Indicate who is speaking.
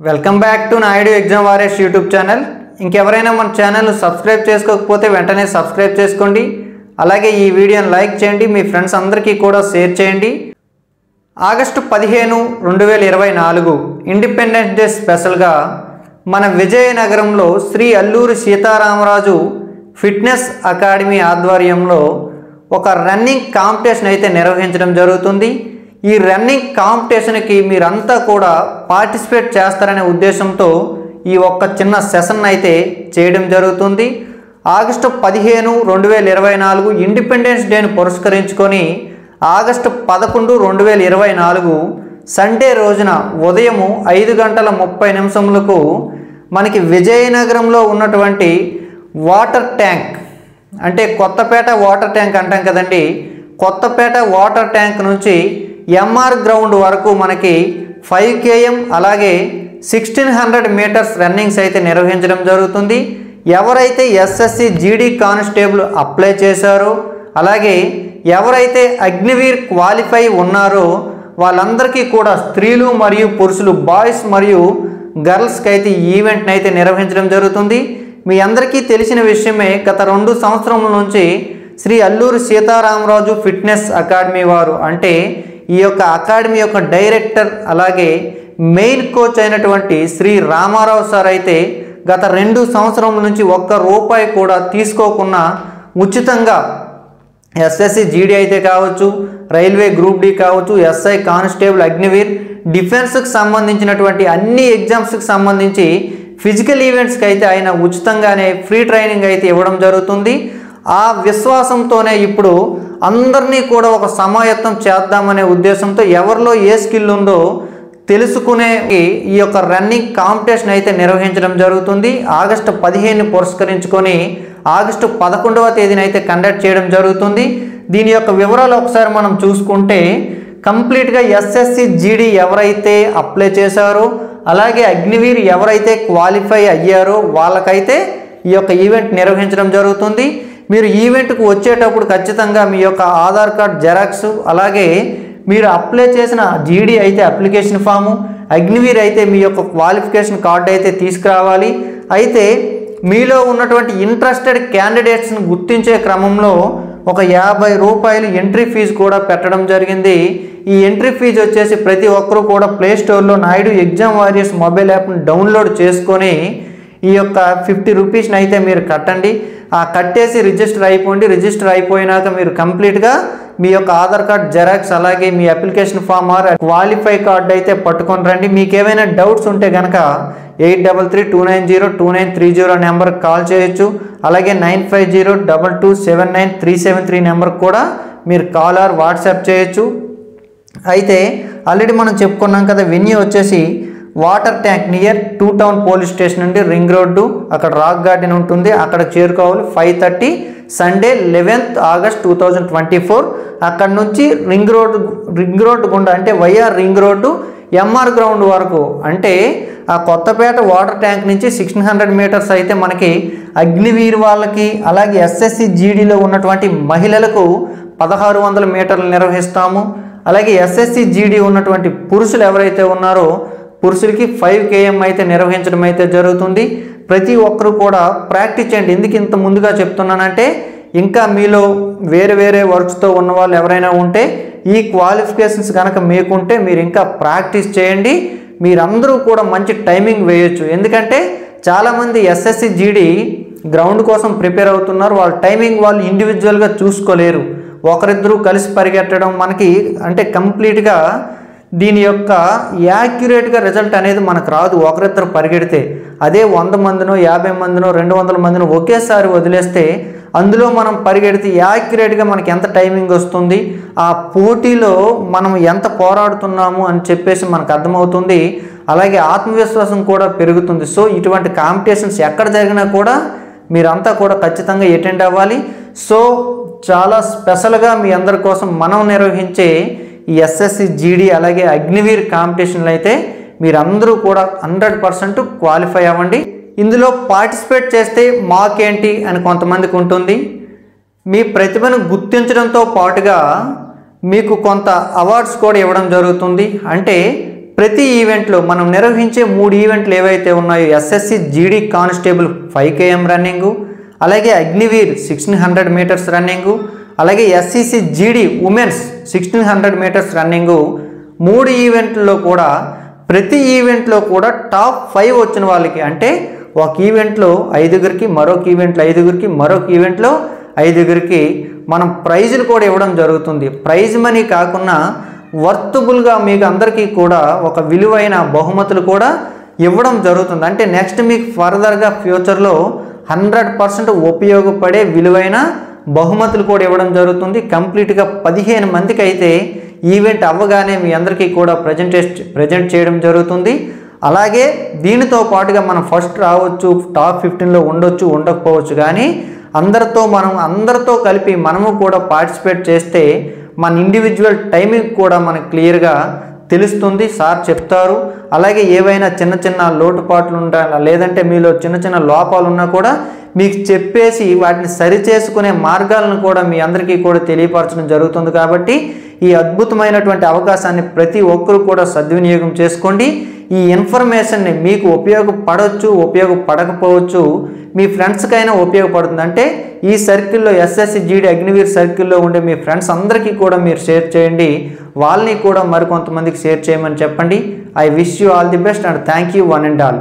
Speaker 1: Welcome back to Naidu exam warriors YouTube channel. ఇంకెవరైనా మన ఛానల్ను సబ్స్క్రైబ్ చేసుకోకపోతే వెంటనే సబ్స్క్రైబ్ చేసుకోండి. అలాగే ఈ వీడియోని లైక్ చేయండి, మీ ఫ్రెండ్స్ అందరికీ కూడా షేర్ చేయండి. ఆగస్టు 15, 2024 ఇండిపెండెన్స్ డే స్పెషల్గా మన విజయనగరంలో శ్రీ అల్లూరి సీతారామరాజు ఫిట్నెస్ అకాడమీ ఆధ్వర్యంలో ఒక రన్నింగ్ కాంపిటీషన్ అయితే నిర్వహించడం జరుగుతుంది. ఈ రన్నింగ్ కాంపిటీషన్కి మీరంతా కూడా పార్టిసిపేట్ చేస్తారనే ఉద్దేశంతో ఈ ఒక్క చిన్న సెషన్ అయితే చేయడం జరుగుతుంది. ఆగస్టు 15, 2024 ఇండిపెండెన్స్ డేను పురస్కరించుకొని ఆగస్టు 11, 2024 సండే రోజున ఉదయం 5:30 మనకి విజయనగరంలో ఉన్నటువంటి వాటర్ ట్యాంక్, అంటే కొత్తపేట వాటర్ ట్యాంక్ అంటాం కదండి, కొత్తపేట వాటర్ ట్యాంక్ నుంచి ఎంఆర్ గ్రౌండ్ వరకు మనకి 5 km అలాగే 1600 మీటర్స్ రన్నింగ్స్ అయితే నిర్వహించడం జరుగుతుంది. ఎవరైతే ఎస్ఎస్సి జీడీ కానిస్టేబుల్ అప్లై చేశారో అలాగే ఎవరైతే అగ్నివీర్ క్వాలిఫై ఉన్నారో వాళ్ళందరికీ కూడా స్త్రీలు మరియు పురుషులు, బాయ్స్ మరియు గర్ల్స్కి అయితే ఈ ఈవెంట్ని అయితే నిర్వహించడం జరుగుతుంది. మీ అందరికీ తెలిసిన విషయమే, గత 2 సంవత్సరముల నుంచి శ్రీ అల్లూరి సీతారామరాజు ఫిట్నెస్ అకాడమీ వారు, అంటే ఈ యొక్క అకాడమీ యొక్క డైరెక్టర్ అలాగే మెయిన్ కోచ్ అయినటువంటి శ్రీ రామారావు సార్ అయితే గత 2 సంవత్సరముల నుంచి ₹1 కూడా తీసుకోకుండా ఉచితంగా ఎస్ఎస్సి జీడీ అయితే కావచ్చు, రైల్వే గ్రూప్ డి కావచ్చు, ఎస్ఐ కానిస్టేబుల్, అగ్నివీర్, డిఫెన్స్కి సంబంధించినటువంటి అన్ని ఎగ్జామ్స్కి సంబంధించి ఫిజికల్ ఈవెంట్స్కి అయితే ఆయన ఉచితంగానే ఫ్రీ ట్రైనింగ్ అయితే ఇవ్వడం జరుగుతుంది. ఆ విశ్వాసంతోనే ఇప్పుడు అందరినీ కూడా ఒక సమాయత్తం చేద్దామనే ఉద్దేశంతో ఎవరిలో ఏ స్కిల్ ఉందో తెలుసుకునే ఈ యొక్క రన్నింగ్ కాంపిటీషన్ అయితే నిర్వహించడం జరుగుతుంది. ఆగస్టు 15 పురస్కరించుకొని ఆగస్టు 11వ తేదీన అయితే కండక్ట్ చేయడం జరుగుతుంది. దీని యొక్క వివరాలు ఒకసారి మనం చూసుకుంటే, కంప్లీట్గా ఎస్ఎస్సి జీడీ ఎవరైతే అప్లై చేశారో అలాగే అగ్నివీర్ ఎవరైతే క్వాలిఫై అయ్యారో వాళ్ళకైతే ఈ యొక్క ఈవెంట్ నిర్వహించడం జరుగుతుంది. మీరు ఈవెంట్కు వచ్చేటప్పుడు ఖచ్చితంగా మీ యొక్క ఆధార్ కార్డ్ జెరాక్స్, అలాగే మీరు అప్లై చేసిన జీడీ అయితే అప్లికేషన్ ఫాము, అగ్నివీర్ అయితే మీ యొక్క క్వాలిఫికేషన్ కార్డు అయితే తీసుకురావాలి. అయితే మీలో ఉన్నటువంటి ఇంట్రెస్టెడ్ క్యాండిడేట్స్ని గుర్తించే క్రమంలో ఒక ₹50 ఎంట్రీ ఫీజు కూడా పెట్టడం జరిగింది. ఈ ఎంట్రీ ఫీజు వచ్చేసి ప్రతి ఒక్కరూ కూడా ప్లేస్టోర్లో నాయుడు ఎగ్జామ్ వారియర్స్ మొబైల్ యాప్ని డౌన్లోడ్ చేసుకొని ఈ యొక్క ₹50 అయితే మీరు కట్టండి. ఆ కట్టేసి రిజిస్టర్ అయిపోండి. రిజిస్టర్ అయిపోయినాక మీరు కంప్లీట్గా మీ యొక్క ఆధార్ కార్డ్ జెరాక్స్ అలాగే మీ application form or qualify card అయితే పట్టుకొని రండి. మీకు ఏమైనా డౌట్స్ ఉంటే కనుక 8332902930 నెంబర్కి కాల్ చేయొచ్చు. అలాగే 9502279373 నెంబర్కి కూడా మీరు కాల్ ఆర్ వాట్సాప్ చేయొచ్చు. అయితే ఆల్రెడీ మనం చెప్పుకున్నాం కదా, వెన్యూ వచ్చేసి water tank near 2 town police station నుండి రింగ్ రోడ్డు, అక్కడ రాక్ గార్డెన్ ఉంటుంది, అక్కడికి చేరుకోవాలి. 5:30 సండే 11th ఆగస్ట్ 2024. అక్కడ నుంచి రింగ్ రోడ్ గుండా, అంటే YR ring road MR ground వరకు, అంటే ఆ కొత్తపేట వాటర్ ట్యాంక్ నుంచి 1600 మీటర్స్ అయితే మనకి అగ్నివీర్ వాళ్ళకి అలాగే ఎస్ఎస్సి జీడీలో ఉన్నటువంటి మహిళలకు 1600 మీటర్లు నిర్వహిస్తాము. అలాగే ఎస్ఎస్సి జీడీ ఉన్నటువంటి పురుషులు ఎవరైతే ఉన్నారో పురుషులకి 5 km అయితే నిర్వహించడం అయితే జరుగుతుంది. ప్రతి ఒక్కరు కూడా ప్రాక్టీస్ చేయండి. ఎందుకు ఇంత ముందుగా చెప్తున్నానంటే, ఇంకా మీలో వేరే వర్క్స్తో ఉన్న వాళ్ళు ఎవరైనా ఉంటే ఈ క్వాలిఫికేషన్స్ కనుక మీకుంటే మీరు ఇంకా ప్రాక్టీస్ చేయండి. మీరందరూ కూడా మంచి టైమింగ్ వేయొచ్చు. ఎందుకంటే చాలామంది ఎస్ఎస్సి జీడీ గ్రౌండ్ కోసం ప్రిపేర్ అవుతున్నారు. వాళ్ళ టైమింగ్ వాళ్ళు ఇండివిజువల్గా చూసుకోలేరు. ఒకరిద్దరూ కలిసి పరిగెట్టడం మనకి అంటే కంప్లీట్గా దీని యొక్క యాక్యురేట్గా రిజల్ట్ అనేది మనకు రాదు ఒకరిద్దరు పరిగెడితే. అదే 100 మందినో 50 మందినో 200 మందినో ఒకేసారి వదిలేస్తే అందులో మనం పరిగెడితే యాక్యురేట్గా మనకి ఎంత టైమింగ్ వస్తుంది, ఆ పోటీలో మనం ఎంత పోరాడుతున్నాము అని చెప్పేసి మనకు అర్థమవుతుంది. అలాగే ఆత్మవిశ్వాసం కూడా పెరుగుతుంది. సో ఇటువంటి కాంపిటీషన్స్ ఎక్కడ జరిగినా కూడా మీరంతా కూడా ఖచ్చితంగా అటెండ్ అవ్వాలి. సో చాలా స్పెషల్గా మీ అందరి కోసం మనం నిర్వహించే ఈ ఎస్ఎస్సి జీడీ అలాగే అగ్నివీర్ కాంపిటీషన్లు అయితే మీరందరూ కూడా 100% క్వాలిఫై అవ్వండి. ఇందులో పార్టిసిపేట్ చేస్తే మాకేంటి అని కొంతమందికి ఉంటుంది. మీ ప్రతిభను గుర్తించడంతో పాటుగా మీకు కొంత అవార్డ్స్ కూడా ఇవ్వడం జరుగుతుంది. అంటే ప్రతి ఈవెంట్లో మనం నిర్వహించే 3 ఈవెంట్లు ఏవైతే ఉన్నాయో SSC GD constable 5 km running, అలాగే అగ్నివీర్ 1600 మీటర్స్ రన్నింగు, అలాగే ఎస్సిసి జీడీ ఉమెన్స్ 1600 మీటర్స్ రన్నింగు 3 ఈవెంట్లలో కూడా ప్రతి ఈవెంట్లో కూడా టాప్ 5 వచ్చిన వాళ్ళకి, అంటే ఒక ఈవెంట్లో 5గురికి, మరొక ఈవెంట్లో 5గురికి, మరొక ఈవెంట్లో 5గురికి మనం ప్రైజులు కూడా ఇవ్వడం జరుగుతుంది. ప్రైజ్ మనీ కాకుండా వర్తబుల్గా మీకు అందరికీ కూడా ఒక విలువైన బహుమతులు కూడా ఇవ్వడం జరుగుతుంది. అంటే నెక్స్ట్ మీకు ఫర్దర్గా ఫ్యూచర్లో 100% ఉపయోగపడే విలువైన బహుమతులు కూడా ఇవ్వడం జరుగుతుంది. కంప్లీట్గా 15 మందికి అయితే ఈవెంట్ అవ్వగానే మీ అందరికీ కూడా ప్రజెంట్ చేయడం జరుగుతుంది. అలాగే దీనితో పాటుగా మనం ఫస్ట్ రావచ్చు, టాప్ 15లో ఉండొచ్చు, ఉండకపోవచ్చు, కానీ అందరితో కలిపి మనము కూడా పార్టిసిపేట్ చేస్తే మన ఇండివిజువల్ టైమింగ్ కూడా మనకు క్లియర్గా తెలుస్తుంది, సార్ చెప్తారు. అలాగే ఏవైనా చిన్న లోటుపాట్లు ఉండాలి, లేదంటే మీలో చిన్న లోపాలు ఉన్నా కూడా మీకు చెప్పేసి వాటిని సరిచేసుకునే మార్గాలను కూడా మీ అందరికీ కూడా తెలియపరచడం జరుగుతుంది. కాబట్టి ఈ అద్భుతమైనటువంటి అవకాశాన్ని ప్రతి ఒక్కరూ కూడా సద్వినియోగం చేసుకోండి. ఈ ఇన్ఫర్మేషన్ని మీకు ఉపయోగపడవచ్చు, ఉపయోగపడకపోవచ్చు, మీ ఫ్రెండ్స్కైనా ఉపయోగపడుతుంది. అంటే ఈ సర్కిల్లో ఎస్ఎస్సి జీడీ అగ్నివీర్ సర్కిల్లో ఉండే మీ ఫ్రెండ్స్ అందరికీ కూడా మీరు షేర్ చేయండి, వాళ్ళని కూడా మరికొంతమందికి షేర్ చేయమని చెప్పండి. I wish you all the best and thank you one and all.